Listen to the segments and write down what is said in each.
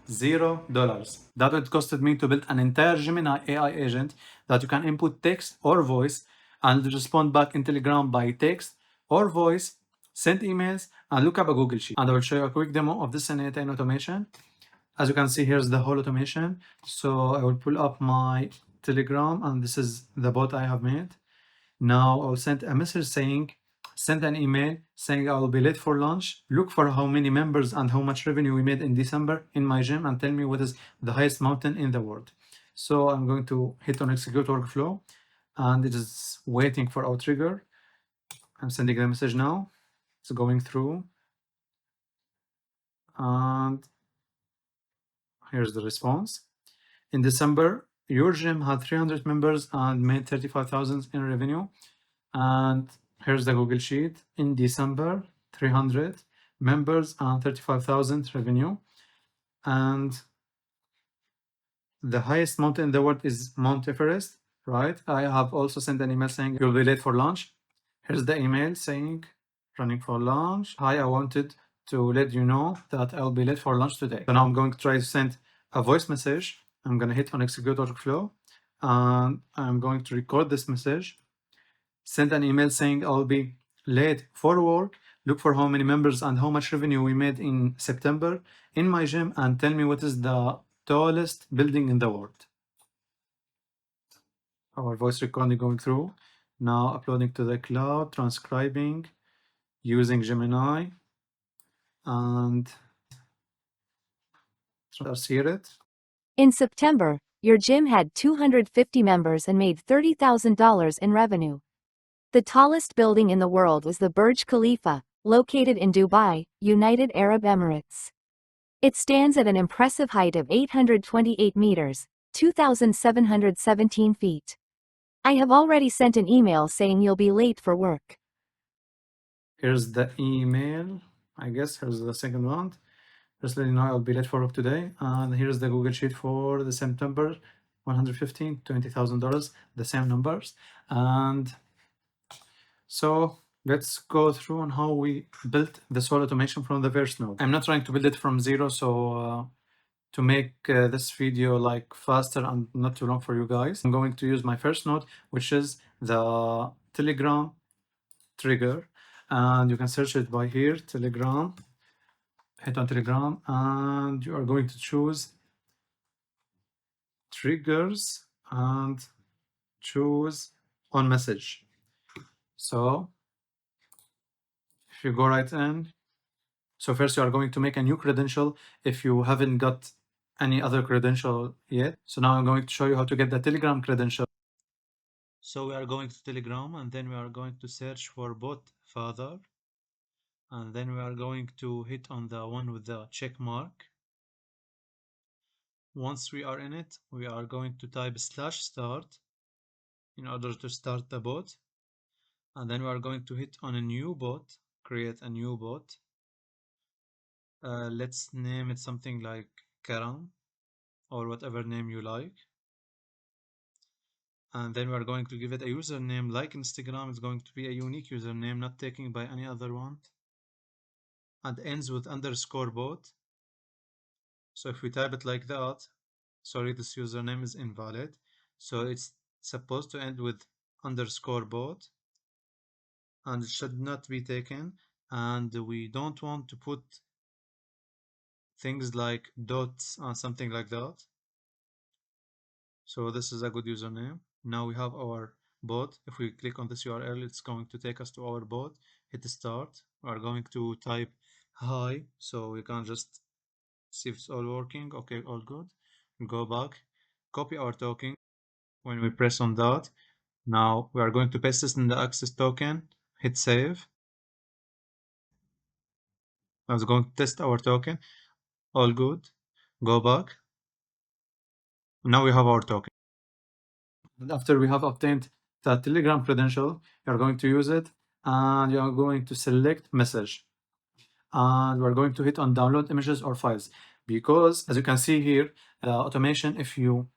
$0. That it costed me to build an entire Gemini AI agent that you can input text or voice and respond back in Telegram by text or voice, send emails, and look up a Google Sheet. And I will show you a quick demo of this n8n automation. As you can see, here's the whole automation. So I will pull up my Telegram, and this is the bot I have made. Now I'll send a message saying, send an email saying I will be late for lunch. Look for how many members and how much revenue we made in December in my gym and tell me what is the highest mountain in the world. So I'm going to hit on execute workflow and it is waiting for our trigger. I'm sending the message now. It's going through. And here's the response. In December, your gym had 300 members and made 35,000 in revenue. And here's the Google Sheet. In December, 300 members and 35,000 revenue. And the highest mountain in the world is Mount Everest, right? I have also sent an email saying you'll be late for lunch. Here's the email saying running for lunch. Hi, I wanted to let you know that I'll be late for lunch today. So now I'm going to try to send a voice message. I'm going to hit on execute workflow and I'm going to record this message. Send an email saying I'll be late for work. Look for how many members and how much revenue we made in September in my gym and tell me what is the tallest building in the world. Our voice recording going through. Now uploading to the cloud, transcribing, using Gemini, and let's hear it. In September, your gym had 250 members and made $30,000 in revenue. The tallest building in the world was the Burj Khalifa, located in Dubai, United Arab Emirates. It stands at an impressive height of 828 meters, 2,717 feet. I have already sent an email saying you'll be late for work. Here's the email. I guess here's the second one. Just letting you know I'll be late for work today. And here's the Google Sheet for the September 115, $20,000, the same numbers. And so let's go through on how we built this whole automation from the first node. I'm not trying to build it from zero, so to make this video like faster and not too long for you guys, I'm going to use my first node, which is the Telegram trigger. And you can search it by here, Telegram. Hit on Telegram and you are going to choose triggers and choose on message. So if you go right in, so first you are going to make a new credential if you haven't got any other credential yet. So now I'm going to show you how to get the Telegram credential. So we are going to Telegram and then we are going to search for BotFather. And then we are going to hit on the one with the check mark. Once we are in it, we are going to type /start in order to start the bot. And then we are going to hit on a new bot, create a new bot. Let's name it something like Karan or whatever name you like. And then we are going to give it a username like Instagram. It's going to be a unique username, not taken by any other one. And ends with _bot. So if we type it like that, sorry, this username is invalid. So it's supposed to end with _bot. And it should not be taken. And we don't want to put things like dots and something like that. So this is a good username. Now we have our bot. If we click on this URL, it's going to take us to our bot. Hit start. We are going to type hi, so we can just see if it's all working. Okay, all good. Go back, copy our token. When we press on that, now we are going to paste this in the access token. Hit save. I was going to test our token. All good. Go back. Now we have our token. And after we have obtained the Telegram credential, you're going to use it and you're going to select message. And we're going to hit on download images or files because as you can see here, automation, if you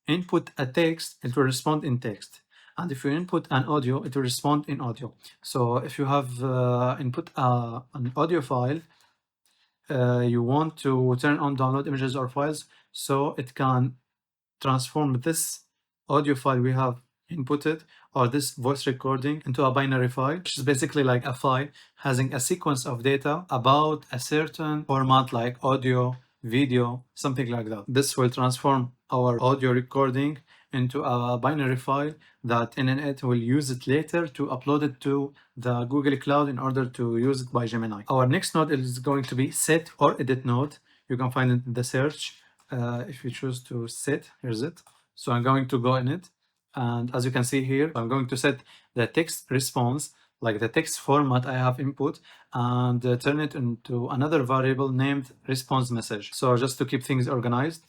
input a text, it will respond in text. And if you input an audio, it will respond in audio. So if you have input an audio file, you want to turn on download images or files, so it can transform this audio file we have inputted or this voice recording into a binary file, which is basically like a file having a sequence of data about a certain format like audio, video, something like that. This will transform our audio recording into a binary file that n8n will use it later to upload it to the Google Cloud in order to use it by Gemini. Our next node is going to be set or edit node. You can find it in the search. If you choose to set, here's it. So I'm going to go in it. And as you can see here, I'm going to set the text response, like the text format I have input, and turn it into another variable named response message. So just to keep things organized.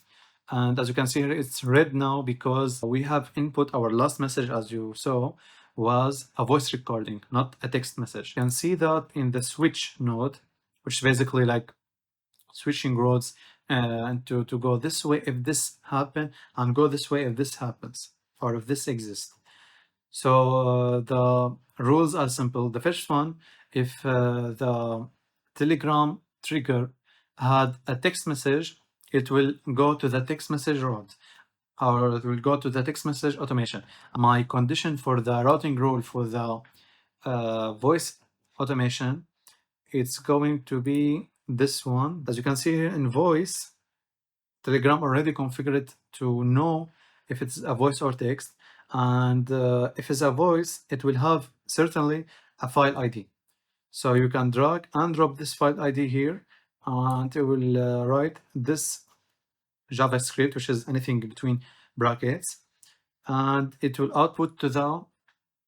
And as you can see here, it's red now because we have input our last message, as you saw, was a voice recording, not a text message. You can see that in the switch node, which is basically like switching roads and to go this way if this happen and go this way if this happens or if this exists. So the rules are simple. The first one, if the Telegram trigger had a text message, it will go to the text message route, or it will go to the text message automation. My condition for the routing rule for the voice automation, it's going to be this one. As you can see here in voice, Telegram already configured to know if it's a voice or text, and if it's a voice, it will have certainly a file ID. So you can drag and drop this file ID here, and it will write this JavaScript, which is anything between brackets, and it will output to the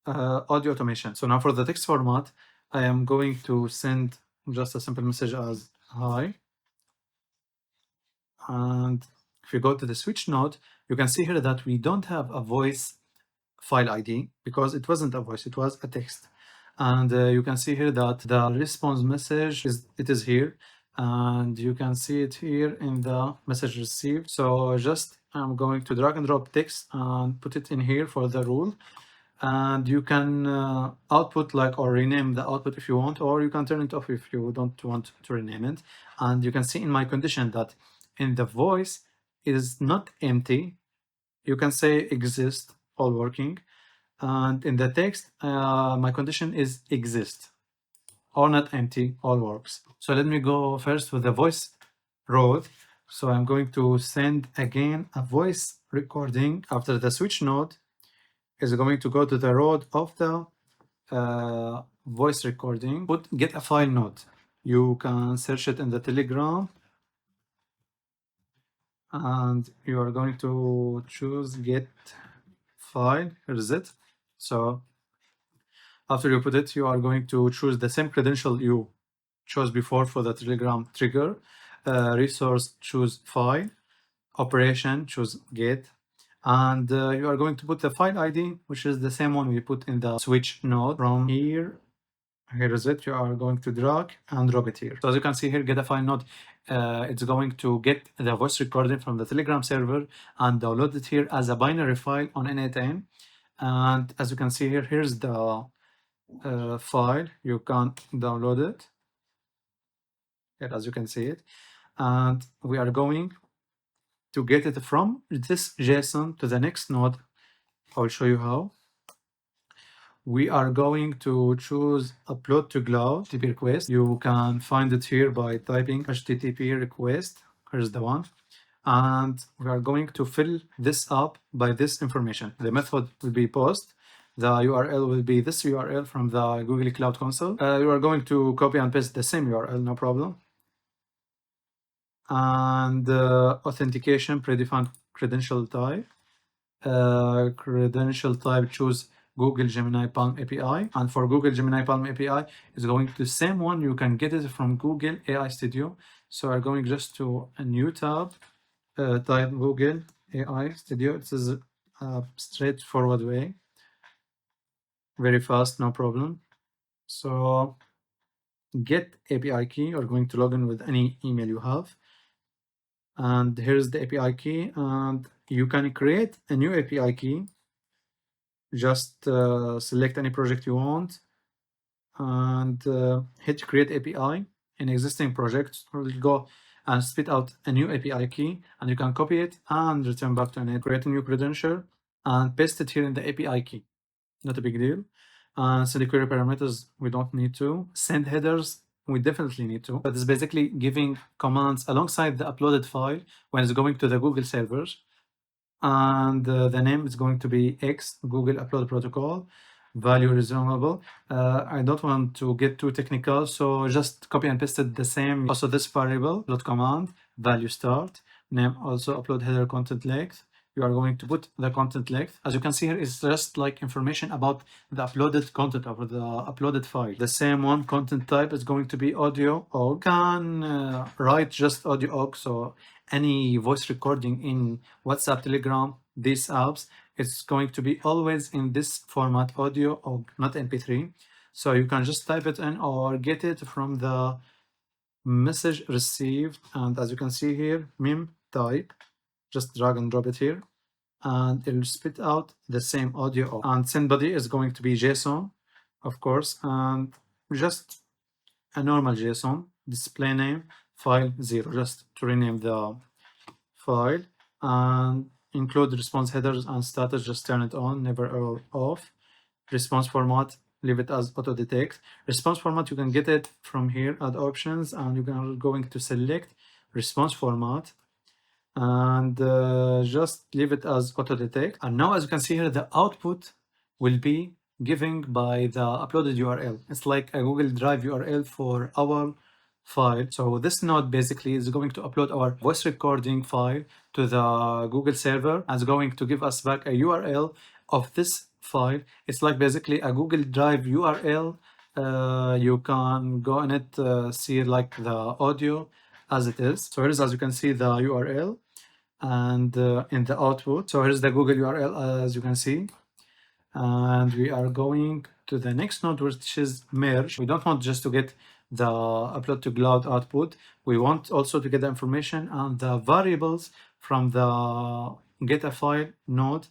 audio automation. So now for the text format, I am going to send just a simple message as hi. And if you go to the switch node, you can see here that we don't have a voice file ID because it wasn't a voice, it was a text. And you can see here that the response message is here, and you can see it here in the message received. So just I'm going to drag and drop text and put it in here for the rule. And you can output like or rename the output if you want, or you can turn it off if you don't want to rename it. And you can see in my condition that in the voice it is not empty. You can say exist, all working. And in the text, my condition is exist, or not empty, all works. So let me go first with the voice road. So I'm going to send again a voice recording after the switch node is going to go to the road of the voice recording. Get a file node. You can search it in the Telegram, and you are going to choose get file. Here is it. So after you put it, you are going to choose the same credential you chose before for the Telegram trigger. Resource, choose file. Operation, choose get. And you are going to put the file ID, which is the same one we put in the switch node. From here, here is it. You are going to drag and drop it here. So as you can see here, get a file node. It's going to get the voice recording from the Telegram server and download it here as a binary file on n8n. And as you can see here, here's the file. You can download it. Here, as you can see it. And we are going to get it from this JSON to the next node. I'll show you how. We are going to choose upload to cloud HTTP request. You can find it here by typing HTTP request. Here's the one. And we are going to fill this up by this information. The method will be post. The URL will be this URL from the Google Cloud Console. You are going to copy and paste the same URL, no problem. And authentication, predefined credential type. Credential type, choose Google Gemini Palm API. And for Google Gemini Palm API, it's going to the same one. You can get it from Google AI Studio. So I'm going just to a new tab, type Google AI Studio. It is a straightforward way. Very fast, no problem. So get API key. You're going to log in with any email you have. And here's the API key, and you can create a new API key. Just select any project you want and hit create API. in existing projects, will go and spit out a new API key, and you can copy it and return back to n8n, create a new credential, and paste it here in the API key. Not a big deal. Send the query parameters, we don't need to. Send headers, we definitely need to. But it's basically giving commands alongside the uploaded file when it's going to the Google servers. And the name is going to be X, Google Upload Protocol. Value reasonable. I don't want to get too technical, so just copy and paste it the same. Also this variable, upload command, value start, name also upload header content length. You are going to put the content length. As you can see here, it's just like information about the uploaded content or the uploaded file. The same one, content type is going to be audio, or you can write just audio OG, so any voice recording in WhatsApp, Telegram, these apps, it's going to be always in this format, audio or not MP3. So you can just type it in or get it from the message received. And as you can see here, meme type, just drag and drop it here, and it will spit out the same audio. And send body is going to be JSON, of course, and just a normal JSON, display name, file 0, just to rename the file, and include response headers and status, just turn it on, never off. Response format, leave it as auto detect. Response format, you can get it from here, add options, and you're going to select response format and just leave it as auto detect. And now as you can see here, the output will be given by the uploaded URL. It's like a Google Drive URL for our file. So this node basically is going to upload our voice recording file to the Google server and is going to give us back a URL of this file. It's like basically a Google Drive URL. You can go in it, see like the audio as it is. So here's, as you can see, the URL and in the output. So here's the Google URL, as you can see. And we are going to the next node, which is merge. We don't want just to get the upload to cloud output. We want also to get the information and the variables from the get a file node,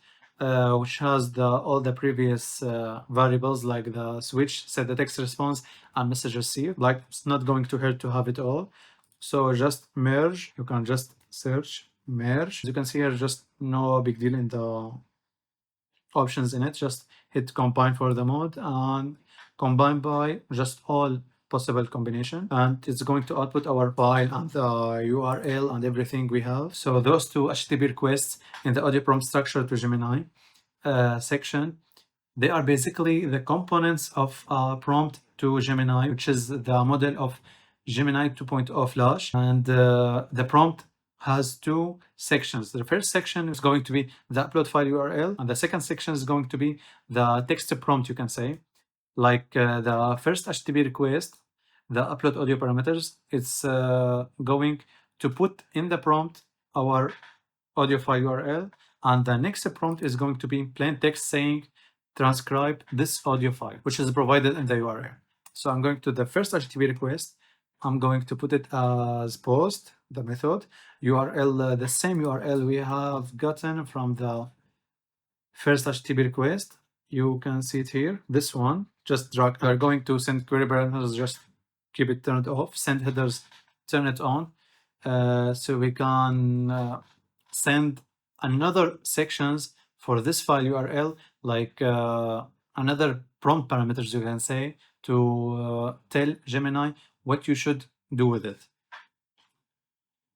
which has all the previous variables like the switch, set the text response, and message received. Like, it's not going to hurt to have it all. So just merge. You can just search merge. As you can see here, just no big deal in the options in it. Just hit combine for the mode and combine by just all possible combination, and it's going to output our file and the URL and everything we have. So those two HTTP requests in the audio prompt structure to Gemini section, they are basically the components of prompt to Gemini, which is the model of Gemini 2.0 Flash. And the prompt has two sections. The first section is going to be the upload file URL, and the second section is going to be the text prompt, you can say. Like the first HTTP request, the upload audio parameters, it's going to put in the prompt our audio file URL, and the next prompt is going to be plain text saying transcribe this audio file, which is provided in the URL. So I'm going to the first HTTP request. I'm going to put it as post, the method, URL, the same URL we have gotten from the first HTTP request. You can see it here, this one, just drag. We're going to send query parameters, just keep it turned off. Send headers, turn it on. So we can send another sections for this file URL, like another prompt parameters, you can say, to tell Gemini what you should do with it.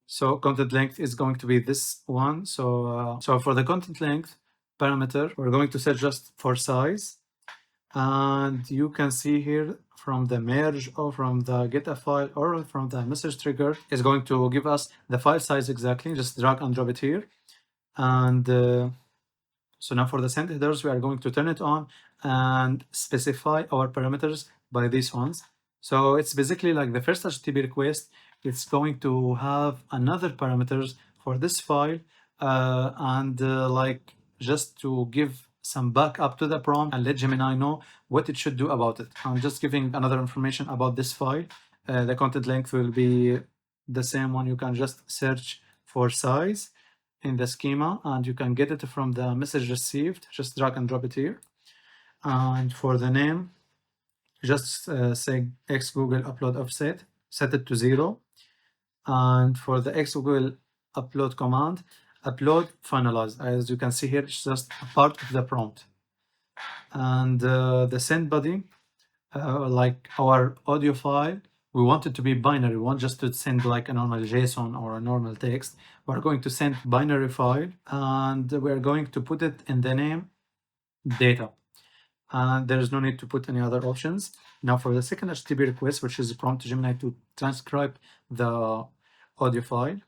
So content length is going to be this one. So for the content length parameter, we're going to set just for size. And you can see here from the merge or from the get a file or from the message trigger is going to give us the file size exactly. Just drag and drop it here. And so now for the send headers, we are going to turn it on and specify our parameters by these ones. So it's basically like the first HTTP request, it's going to have another parameters for this file like just to give some backup to the prompt and let Gemini know what it should do about it. I'm just giving another information about this file. The content length will be the same one. You can just search for size in the schema and you can get it from the message received. Just drag and drop it here. And for the name, just say X Google upload offset. set it to 0. And for the X Google upload command, upload finalized. As you can see here, it's just a part of the prompt. And the send body, like our audio file, we want it to be binary. We want just to send like a normal JSON or a normal text. We're going to send binary file, and we're going to put it in the name data. And there's no need to put any other options. Now for the second HTTP request, which is a prompt to Gemini to transcribe the audio file,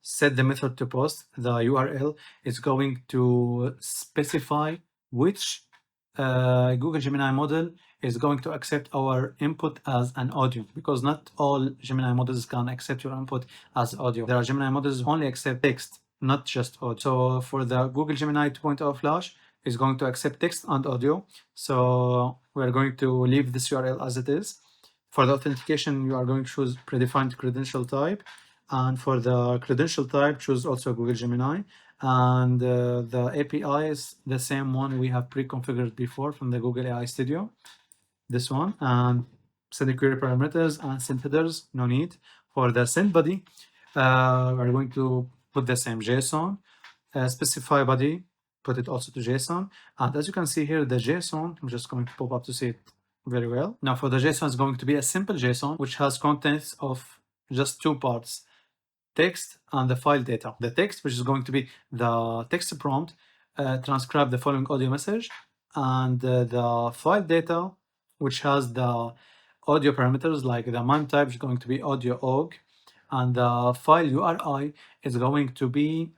set the method to post. The URL is going to specify which Google Gemini model is going to accept our input as an audio, because not all Gemini models can accept your input as audio. There are Gemini models who only accept text, not just audio. So for the Google Gemini 2.0 Flash, is going to accept text and audio. So we're going to leave this URL as it is. For the authentication, you are going to choose predefined credential type. And for the credential type, choose also Google Gemini. And the API is the same one we have pre-configured before from the Google AI Studio. This one. And send query parameters and send headers, no need. For the send body, we're going to put the same JSON. Specify body, put it also to JSON. And as you can see here, the JSON, I'm just going to pop up to see it very well. Now for the JSON, it's going to be a simple JSON, which has contents of just two parts, text and the file data. The text, which is going to be the text prompt, transcribe the following audio message, and the file data, which has the audio parameters, like the MIME type is going to be audio OG, and the file URI is going to be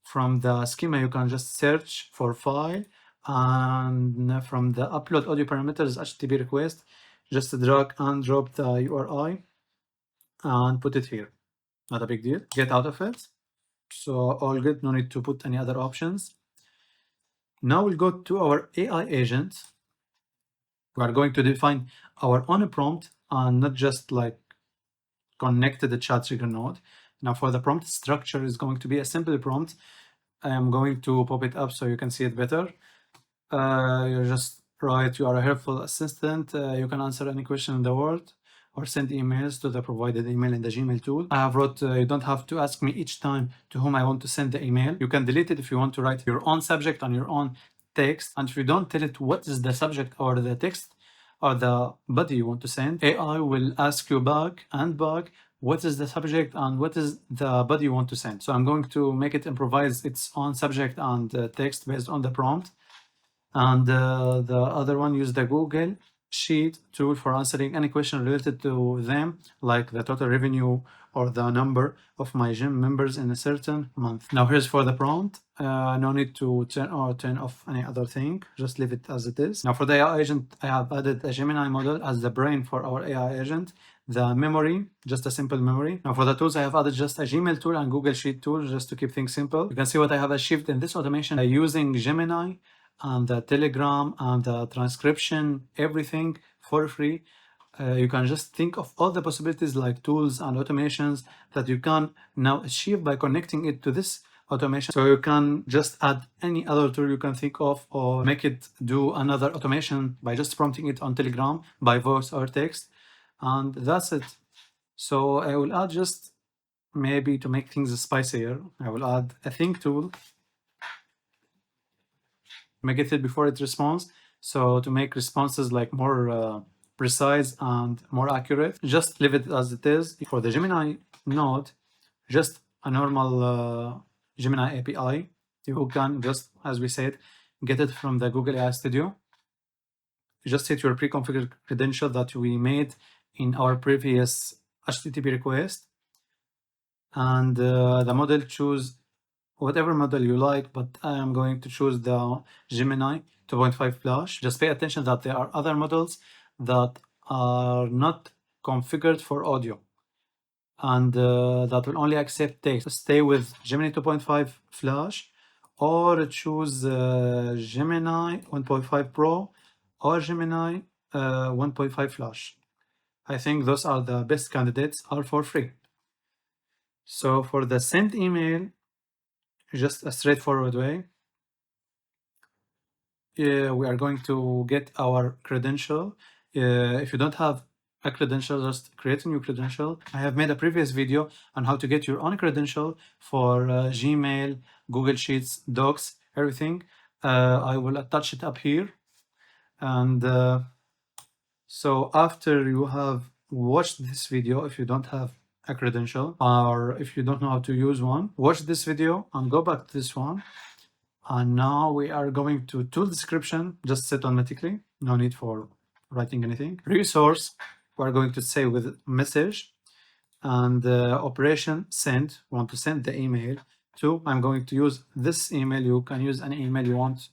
from the schema. You can just search for file, and from the upload audio parameters HTTP request, just drag and drop the URI and put it here. Not a big deal. Get out of it. So all good, no need to put any other options. Now we'll go to our AI agent. We are going to define our own prompt and not just like connect to the chat trigger node. Now for the prompt structure is going to be a simple prompt. I am going to pop it up so you can see it better. You just write, you are a helpful assistant. You can answer any question in the world or send emails to the provided email in the Gmail tool. I have wrote, you don't have to ask me each time to whom I want to send the email. You can delete it if you want to write your own subject on your own text. And if you don't tell it what is the subject or the text or the body you want to send, AI will ask you back and back what is the subject and what is the body you want to send. So I'm going to make it improvise its own subject and text based on the prompt. And the other one, use the Google Sheet tool for answering any question related to them, like the total revenue or the number of my gym members in a certain month. Now here's for the prompt. No need to turn off any other thing. Just leave it as it is. Now for the AI agent, I have added a Gemini model as the brain for our AI agent. The memory, just a simple memory. Now for the tools, I have added just a Gmail tool and Google Sheet tool just to keep things simple. You can see what I have achieved in this automation using Gemini and the Telegram and the transcription, everything for free. You can just think of all the possibilities like tools and automations that you can now achieve by connecting it to this automation. So you can just add any other tool you can think of or make it do another automation by just prompting it on Telegram by voice or text. And that's it. So I will add just maybe to make things spicier, I will add a think tool. Make it before it responds. So to make responses like more precise and more accurate, just leave it as it is. For the Gemini node, just a normal Gemini API. You can just, as we said, get it from the Google AI Studio. Just hit your pre-configured credential that we made in our previous HTTP request. And the model, choose whatever model you like, but I am going to choose the Gemini 2.5 Flash. Just pay attention that there are other models that are not configured for audio and that will only accept text. Stay with Gemini 2.5 Flash or choose Gemini 1.5 Pro or Gemini 1.5 Flash. I think those are the best candidates, are for free. So for the send email, just a straightforward way. We are going to get our credential. If you don't have a credential, just create a new credential. I have made a previous video on how to get your own credential for Gmail, Google Sheets, Docs, everything. I will attach it up here. And so after you have watched this video, if you don't have a credential or if you don't know how to use one, watch this video and go back to this one. And now we are going to tool description, just set automatically, no need for writing anything. Resource, we're going to say with message, and operation send, want to send the email to, I'm going to use this email. You can use any email you want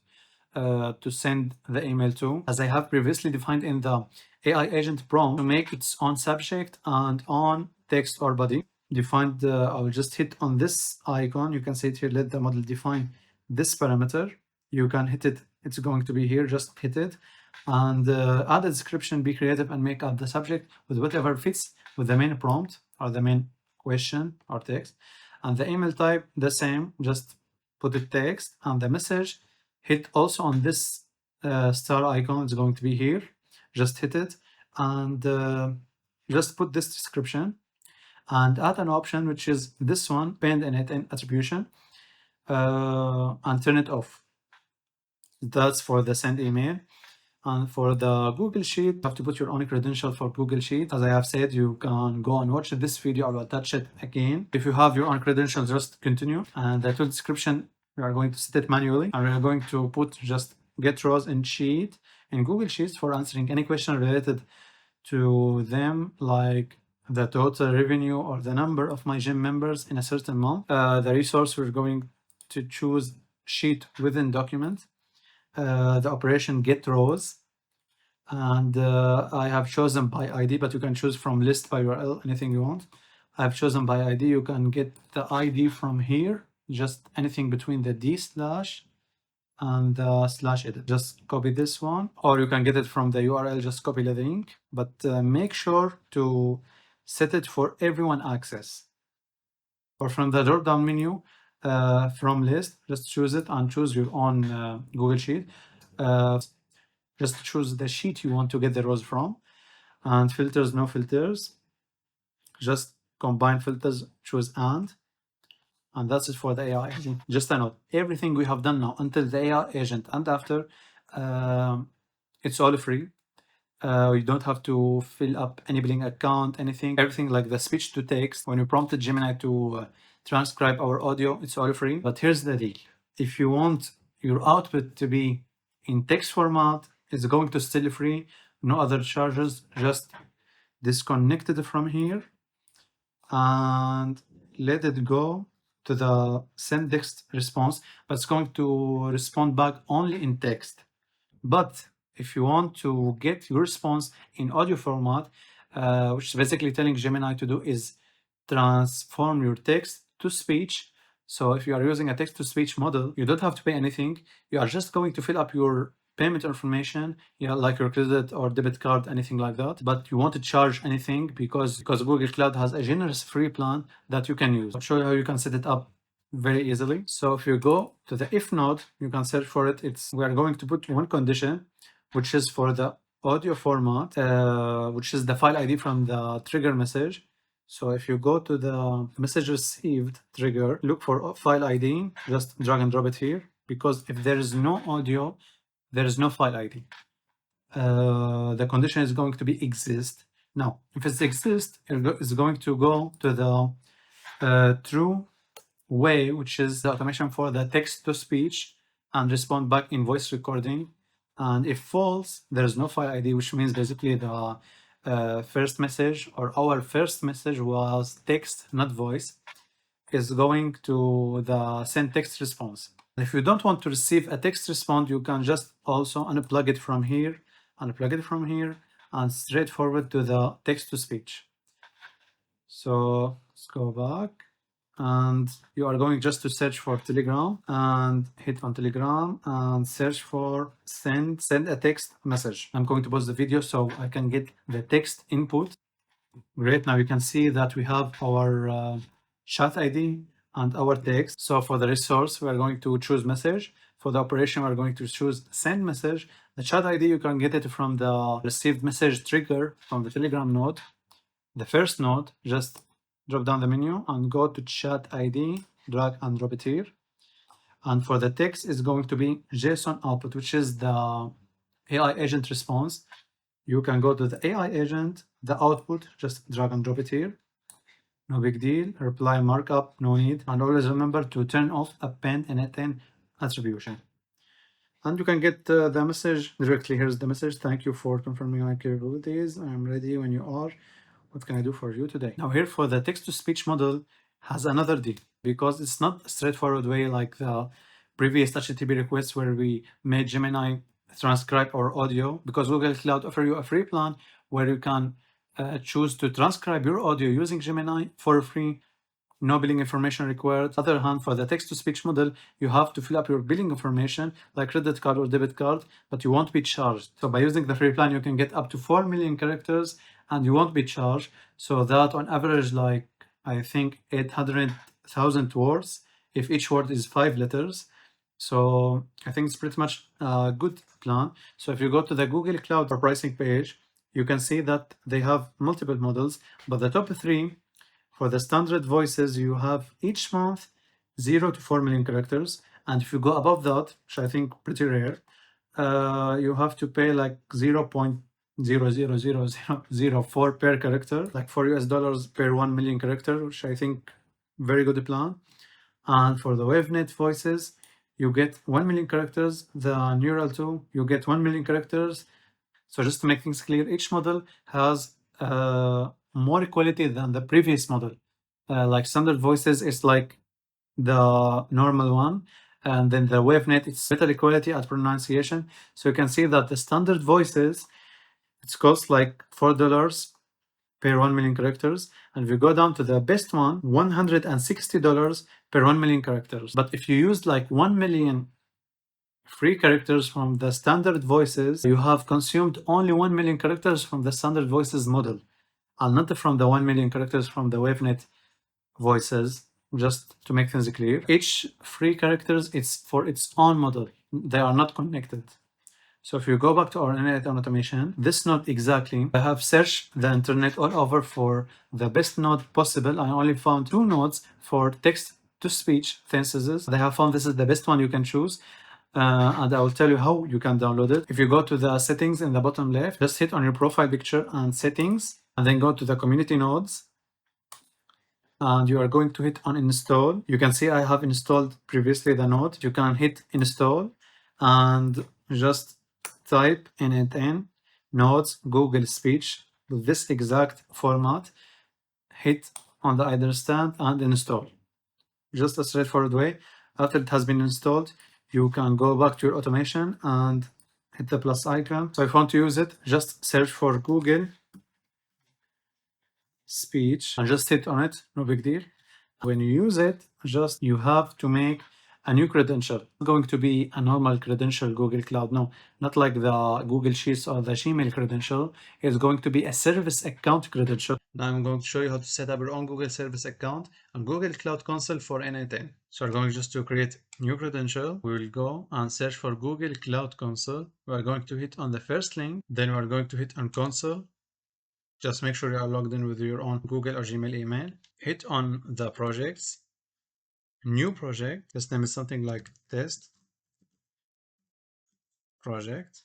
to send the email to, as I have previously defined in the AI agent prompt to make its own subject and on text or body. Defined, I will just hit on this icon. You can see it here, let the model define this parameter. You can hit it, it's going to be here, just hit it. And add a description, be creative, and make up the subject with whatever fits with the main prompt or the main question or text. And the email type, the same, just put the text. And the message, hit also on this star icon, it's going to be here. Just hit it and just put this description and add an option, which is this one, append n8n attribution, and turn it off. That's for the send email. And for the Google Sheet, you have to put your own credential for Google Sheet. As I have said, you can go and watch this video. I will attach it again. If you have your own credentials, just continue. And the tool description, we are going to set it manually. And we are going to put just get rows in sheet in Google Sheets for answering any question related to them, like the total revenue or the number of my gym members in a certain month. The resource, we're going to choose sheet within document. The operation get rows, and I have chosen by ID, but you can choose from list by URL, anything you want. I've chosen by ID. You can get the ID from here, just anything between the D slash and the slash edit. Just copy this one, or you can get it from the URL, just copy the link, but make sure to set it for everyone access. Or from the drop down menu, from list, just choose it and choose your own Google Sheet. Just choose the sheet you want to get the rows from, and filters, no filters, just combine filters, choose and that's it for the AI agent. Just a note, everything we have done now until the AI agent and after, it's all free. You don't have to fill up enabling account, anything, everything like the speech to text. When you prompted Gemini to transcribe our audio, it's all free. But here's the deal. If you want your output to be in text format, it's going to still free, no other charges, just disconnect it from here and let it go to the send text response, but it's going to respond back only in text. But if you want to get your response in audio format, which is basically telling Gemini to do is transform your text to speech. So if you are using a text-to-speech model, you don't have to pay anything. You are just going to fill up your payment information, like your credit or debit card, anything like that. But you won't charge anything because Google Cloud has a generous free plan that you can use. I'll show you how you can set it up very easily. So if you go to the if node, you can search for it. We are going to put one condition, which is for the audio format, which is the file ID from the trigger message. So if you go to the message received trigger, look for file ID, just drag and drop it here, because if there is no audio, there is no file ID. The condition is going to be exist. Now, if it exists, it's going to go to the true way, which is the automation for the text to speech and respond back in voice recording. And if false, there's no file ID, which means basically the first message or our first message was text, not voice, is going to the send text response. If you don't want to receive a text response, you can just also unplug it from here, unplug it from here, and straight forward to the text to speech. So let's go back. And you are going just to search for Telegram and hit on Telegram and search for send a text message. I'm going to pause the video so I can get the text input. Great, now you can see that we have our chat ID, and our text. So for the resource, we are going to choose message. For the operation, we're going to choose send message. The chat ID, you can get it from the received message trigger from the Telegram node. The first node, just drop down the menu and go to chat ID, drag and drop it here. And for the text, it's going to be JSON output, which is the AI agent response. You can go to the AI agent, the output, just drag and drop it here. No big deal. Reply markup, no need. And always remember to turn off append n8n attribution. And you can get the message directly. Here's the message. Thank you for confirming my capabilities. I am ready when you are. What can I do for you today? Now here for the text-to-speech model has another deal because it's not a straightforward way like the previous HTTP requests where we made Gemini transcribe our audio, because Google Cloud offer you a free plan where you can choose to transcribe your audio using Gemini for free. No billing information required. On the other hand, for the text-to-speech model, you have to fill up your billing information like credit card or debit card, but you won't be charged. So by using the free plan, you can get up to 4 million characters and you won't be charged. So that on average, like I think 800,000 words, if each word is 5 letters. So I think it's pretty much a good plan. So if you go to the Google Cloud pricing page, you can see that they have multiple models, but the top 3 for the standard voices, you have each month 0 to 4 million characters. And if you go above that, which I think pretty rare, you have to pay like 0.00004 per character, like $4 per 1 million character, which I think very good plan. And for the WaveNet voices, you get 1 million characters. The Neural 2, you get 1 million characters. So just to make things clear, each model has more quality than the previous model. Like standard voices is like the normal one, and then the WaveNet, it's better quality at pronunciation. So you can see that the standard voices, it's cost like $4 per 1 million characters. And if you go down to the best one, $160 per 1 million characters. But if you use like 1 million free characters from the standard voices, you have consumed only 1 million characters from the standard voices model, and not from the 1 million characters from the WaveNet voices. Just to make things clear, each free characters, it's for its own model. They are not connected. So if you go back to our n8n automation, this node exactly, I have searched the internet all over for the best node possible. I only found 2 nodes for text-to-speech synthesis. I have found this is the best one you can choose. And I will tell you how you can download it. If you go to the settings in the bottom left, just hit on your profile picture and settings, and then go to the community nodes. And you are going to hit on install. You can see I have installed previously the node. You can hit install and just type n8n nodes Google speech with this exact format. Hit on the I understand and install. Just a straightforward way. After it has been installed, you can go back to your automation and hit the plus icon. So if you want to use it, just search for Google speech and just hit on it, no big deal. When you use it, just you have to make a new credential. It's going to be a normal credential Google Cloud, no, not like the Google Sheets or the Gmail credential. It's going to be a service account credential. Now I'm going to show you how to set up your own Google service account on Google Cloud Console for n8n. So we're going just to create new credential. We will go and search for Google Cloud Console. We are going to hit on the first link, then we are going to hit on console. Just make sure you are logged in with your own Google or Gmail email. Hit on the projects, new project. Let's name it something like test project.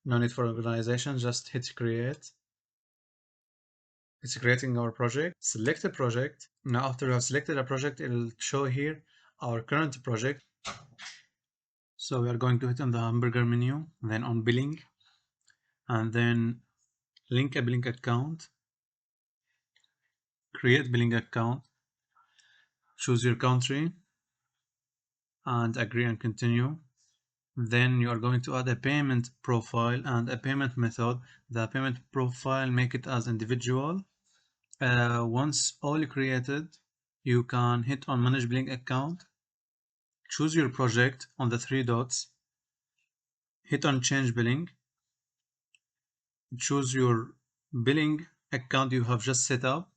No need for organization, just hit create. It's creating our project. Select a project. Now after you have selected a project, it will show here our current project. So we are going to hit on the hamburger menu, then on billing, and then link a billing account, create billing account, choose your country, and agree and continue. Then you are going to add a payment profile and a payment method. The payment profile, make it as individual. Once all created, you can hit on manage billing account, choose your project on the 3 dots, hit on change billing, choose your billing account you have just set up,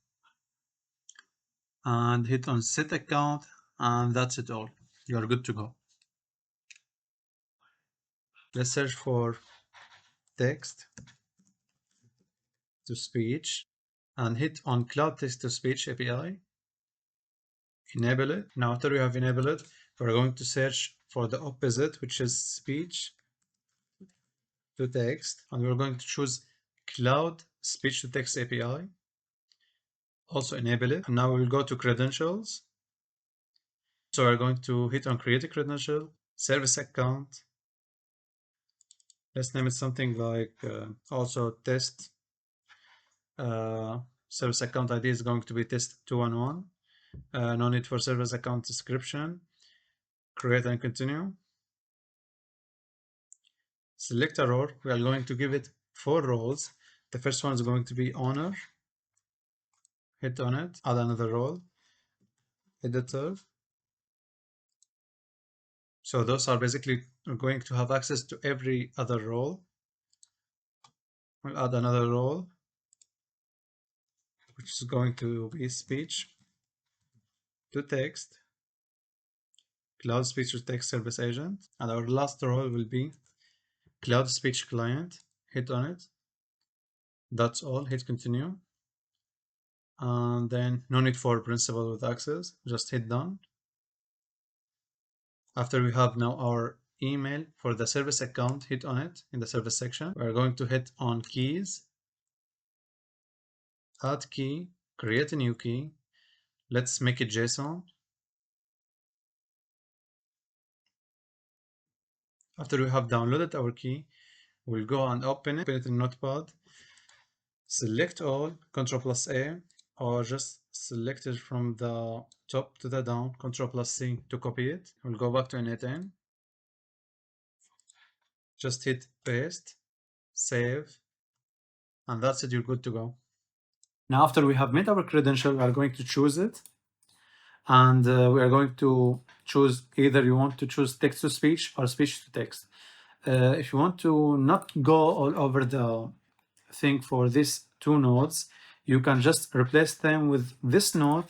and hit on set account, and that's it all. You're good to go. Let's search for text to speech and hit on cloud text to speech API. Enable it. Now after we have enabled it, we're going to search for the opposite, which is speech to text, and we're going to choose cloud speech to text API. Also enable it, and now we'll go to credentials. So we're going to hit on create a credential, service account. Let's name it something like also test. Service account ID is going to be test 211. No need for service account description. Create and continue. Select a role. We are going to give it 4 roles. The first one is going to be owner. Hit on it, add another role, editor. So those are basically going to have access to every other role. We'll add another role, which is going to be speech to text, cloud speech to text service agent. And our last role will be cloud speech client. Hit on it. That's all. Hit continue. And then no need for principal with access. Just hit done. After we have now our email for the service account, hit on it in the service section. We're going to hit on keys, add key, create a new key. Let's make it JSON. After we have downloaded our key, we'll go and open it in Notepad. Select all, Ctrl+A, or just select it from the top to the down, Ctrl+C to copy it. We'll go back to n8n. Just hit paste, save, and that's it, you're good to go. Now after we have made our credential, we are going to choose it. And we are going to choose either you want to choose text to speech or speech to text. If you want to not go all over the thing for these 2 nodes, you can just replace them with this node.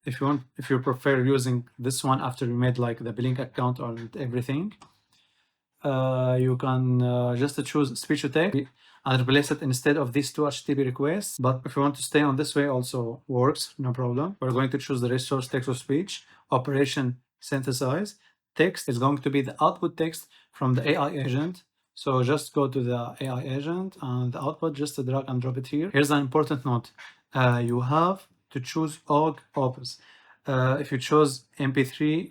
If you prefer using this one after you made like the billing account or everything, you can just choose speech to text and replace it instead of these 2 HTTP requests. But if you want to stay on this way, also works, no problem. We're going to choose the resource text to speech, operation synthesize. Text is going to be the output text from the AI agent. So just go to the AI agent and the output, just drag and drop it here. Here's an important note. You have to choose OGG Opus. If you choose MP3,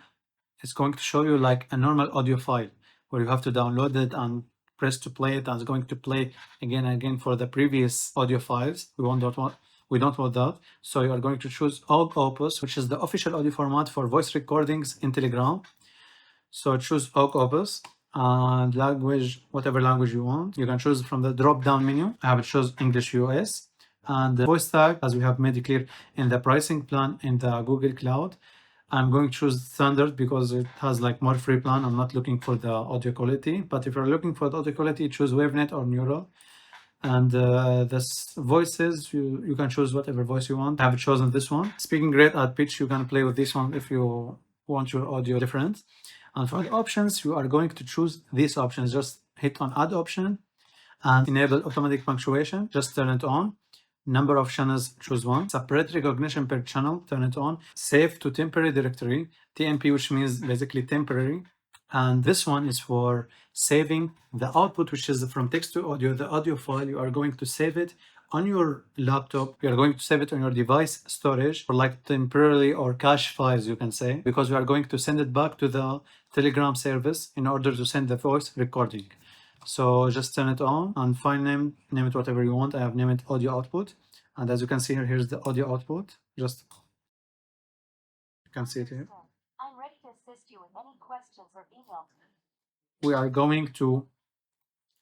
it's going to show you like a normal audio file where you have to download it and press to play it, and it's going to play again and again for the previous audio files. We don't want that. So you are going to choose OGG Opus, which is the official audio format for voice recordings in Telegram. So choose OGG Opus and language, whatever language you want. You can choose from the drop down menu. I have choose English US, and the voice tag, as we have made it clear in the pricing plan in the Google Cloud. I'm going to choose standard because it has like more free plan. I'm not looking for the audio quality, but if you're looking for the audio quality, choose WaveNet or Neural. And this voices, you can choose whatever voice you want. I have chosen this one. Speaking rate at pitch, you can play with this one if you want your audio different. And for the options, you are going to choose these options. Just hit on add option and enable automatic punctuation. Just turn it on. Number of channels, choose 1. Separate recognition per channel, turn it on. Save to temporary directory, TMP, which means basically temporary. And this one is for saving the output, which is from text to audio, the audio file. You are going to save it on your laptop. You are going to save it on your device storage for like temporarily or cache files, you can say, because we are going to send it back to the Telegram service in order to send the voice recording. So just turn it on and file name it whatever you want. I have named it audio output. And as you can see here, here's the audio output. Just, you can see it here. I'm ready to assist you with any questions or email. We are going to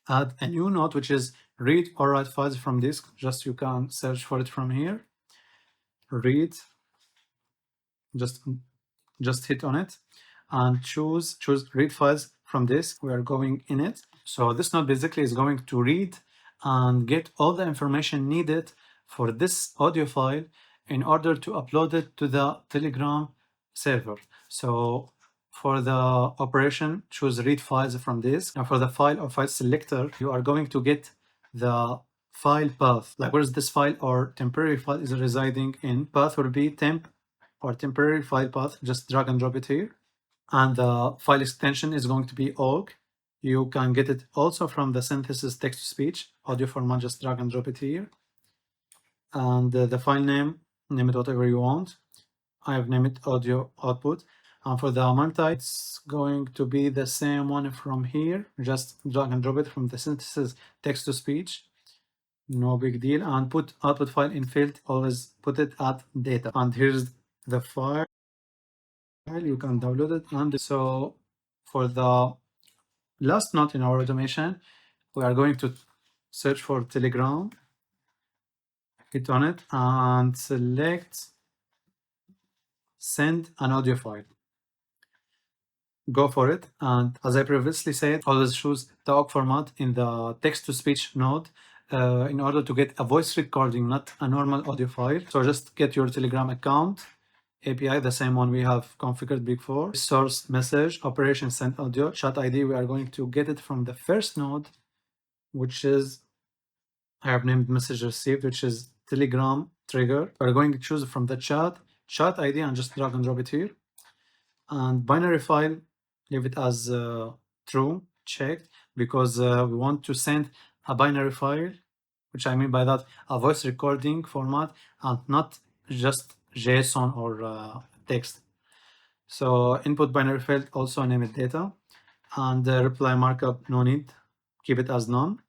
add a new node, which is read or write files from disk. Just you can search for it from here. Read, just hit on it and choose read files from disk. We are going in it. So this node basically is going to read and get all the information needed for this audio file in order to upload it to the Telegram server. So for the operation, choose read files from this. Now for the file or file selector, you are going to get the file path, like where's this file or temporary file is residing in. Path will be temp or temporary file path. Just drag and drop it here. And the file extension is going to be org. You can get it also from the synthesis text-to-speech audio format. Just drag and drop it here. And the file name it whatever you want. I have named it audio output. And for the multi, it's going to be the same one from here. Just drag and drop it from the synthesis text-to-speech. No big deal. And put output file in field. Always put it at data. And here's the file. You can download it. And so for the last note in our automation, we are going to search for Telegram, hit on it, and select send an audio file. Go for it. And as I previously said, always choose the OGG format in the text-to-speech node in order to get a voice recording, not a normal audio file. So just get your Telegram account, API, the same one we have configured before. Source message, operation send audio, chat ID. We are going to get it from the first node, which is, I have named message received, which is Telegram trigger. We're going to choose from the chat ID and just drag and drop it here. And binary file, leave it as true, checked, because we want to send a binary file, which I mean by that, a voice recording format and not just JSON or text. So input binary field, also name it data, and reply markup, no need, keep it as none.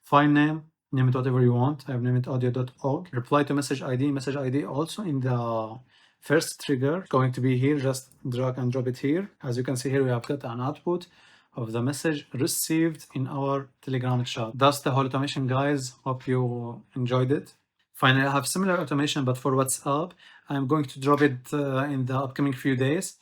File name it whatever you want. I have named it audio.org. Reply to message ID also in the first trigger, going to be here. Just drag and drop it here. As you can see here, we have got an output of the message received in our Telegram chat. That's the whole automation, guys. Hope you enjoyed it. Finally, I have similar automation, but for WhatsApp. I'm going to drop it in the upcoming few days.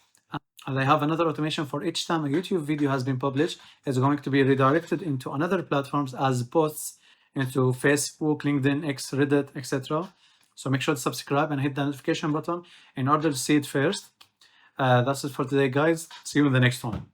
And I have another automation for each time a YouTube video has been published. It's going to be redirected into another platforms as posts into Facebook, LinkedIn, X, Reddit, etc. So make sure to subscribe and hit the notification button in order to see it first. That's it for today, guys. See you in the next one.